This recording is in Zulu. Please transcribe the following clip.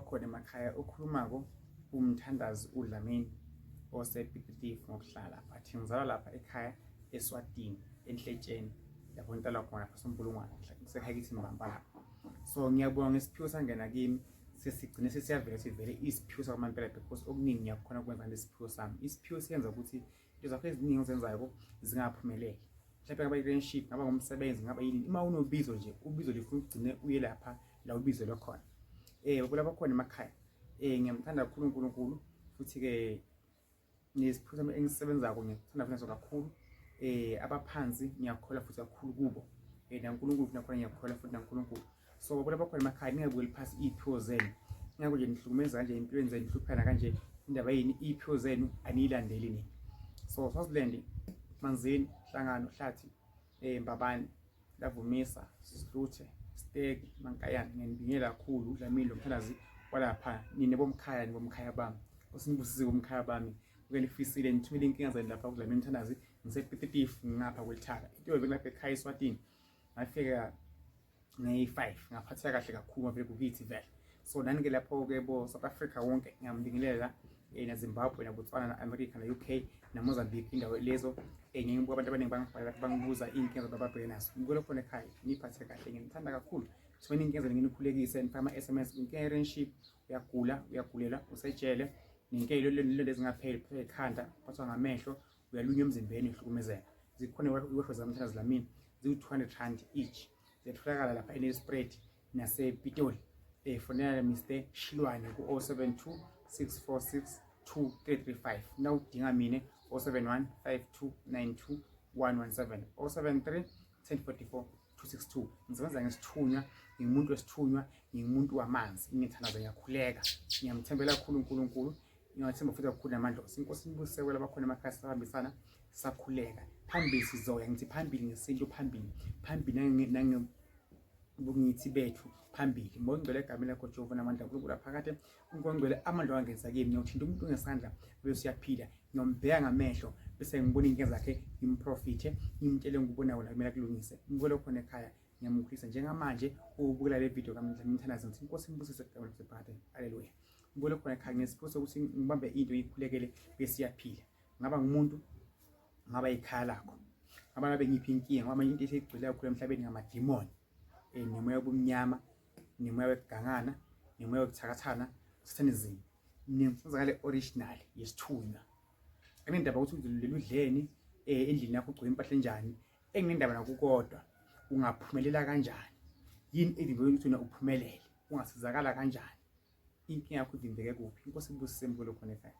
khona emakhaya okhulumako umthandazi uDlamini osepititifu ngokuhlala lapha. Athi ngizalwa lapha ekhaya eSwatini enhletsheni lapho ngitalwa khona lapha eSombulungwane sekhaya kithi Mbamba lapha. So ngiyabonga ngesiphiwo sangena kimi sesigcine sesiyavela sivele isiphiwo sakwaMampela because okuningi ngiyakhona ukwenza lesiphiwo sami. Isiphiwo siyenza ukuthi into zakho eziningi ozenzayo zingaphumeleli. Mhlawumbe ngaba i-relationship, ngaba ngumsebenzi, ngaba yini. Uma unobizo nje, ubizo lifuna ugcine uye lapha la ubizo lwakhona. Kulapha khona emakhaya. Ngiyamthanda kakhulu uNkulunkulu futhi ke nesiphiwo sami engisebenzako ngiyakuthandana naso kakhulu. Abaphansi ngiyakholwa futhi kakhulu kubo. NaNkulunkulu nakhona ngiyakholwa futhi naNkulunkulu. So kulapha khona emakhaya ningabukeli phasi iy'phiwo zenu. Ngakho nje nihlukumeza kanje empilweni zenu, nihluphana kanje indaba yini iy'phiwo zenu aniyilandeli nini. So Swaziland, Manzini, Hlangano, Hlathi, Mbabane, Lavumisa, Sihluthe, Stegi, Mankayane. Ngiyanibingelela kakhulu uDlamini lomthandazi walapha. Nina bomkhaya bami. Usinibusise bomkhaya bami. Ukenifisile nithumele inkinga zenu lapha kuDlamini umthandazi. Ngisepititifu ngapha kwelithaka. Into lapha ekhaya eSwatini. Ngafika nge-5 ngaphatheka kahle kakhulu ngavele kukithi vele. So nani-ke lapho-ke South Africa wonke ngiyambingelela naZimbabwe naBotswana na-America na-UK naMozambique indawo lezo. Ngibuka abantu abaningi bangibhala bangibuza iy'nkinga zabo ababhekene nazo. Ngikule khona ekhaya niphathe kahle, nginithanda kakhulu. Thumela inkinga zenu nginikhulekise, nifake ama-SMS. Inkinga ye-relationship, uyagulela, usejele, nenkinga lezi ezingapheli, uphathwa ikhanda, uphathwa ngamehlo, uyalunywa emzimbeni, uhlukumezeka. Zikhona iwehlo zami Dlamini ziwu-R200 each. Ziyatholakala lapha eNelspruit nasePitoli. Fonela Mr. Shilwane ku-072 646 2335. Nawudinga mina 071 5292 117 073 1044 262. Ngisebenza ngesithunywa, ngingumuntu wesithunywa, ngingumuntu wamanzi. Ngiyathandaza, ngiyakhuleka, ngiyamthembela kakhulu uNkulunkulu, ngiyathemba futhi kakhulu namandla. Inkosi inibusise kwela bakhona emakhaya sihambisana sakhuleka. Phambili sizoya, ngithi phambili ngesinto, phambili nangebungithi bethu phambili. Ngongcwele egameni lakho Jehova namandla uNkulunkulu aphakade. Ngongcwele amandla wangenza kimi. Ngiyothinta umuntu ngesandla bese uyaphila. Ngiyombheka ngamehlo bese ngibona inkinga zakhe, ngimprofithe, ngimtshele ngikubonayo la kumele kulungise. Ngikole khona ekhaya ngiyamkhulisa njengamanje ubukela le video kaMdlamini umthandazi. Ngithi inkosi inibusise egameni lasePhakade. Haleluya. Ngikole khona ekhaya ngesiphiwo sokuthi ngibambe into ngikhulekele bese iyaphila. Ngaba ngumuntu, ngaba ikhaya lakho, ngaba ngabe ngiphi inkinga, ngoba manje into eseyigcwele kakhulu emhlabeni ngamadimoni. Nemoya wobumnyama, nemoya wegangana, nemoya wokuthakathana, Satanism. Nensizakale original yesithunywa. Angendaba ukuthi udlulele udleni endlini yakho ugcwele impahla enjani. Enginendaba nakukodwa, ungaphumelela kanjani? Yini edingwe ukuthi uphumelele? Ungasizakala kanjani? Inkinga yakho ivimbeke kuphi? Inkosi ibusise ngikole khona ekhaya.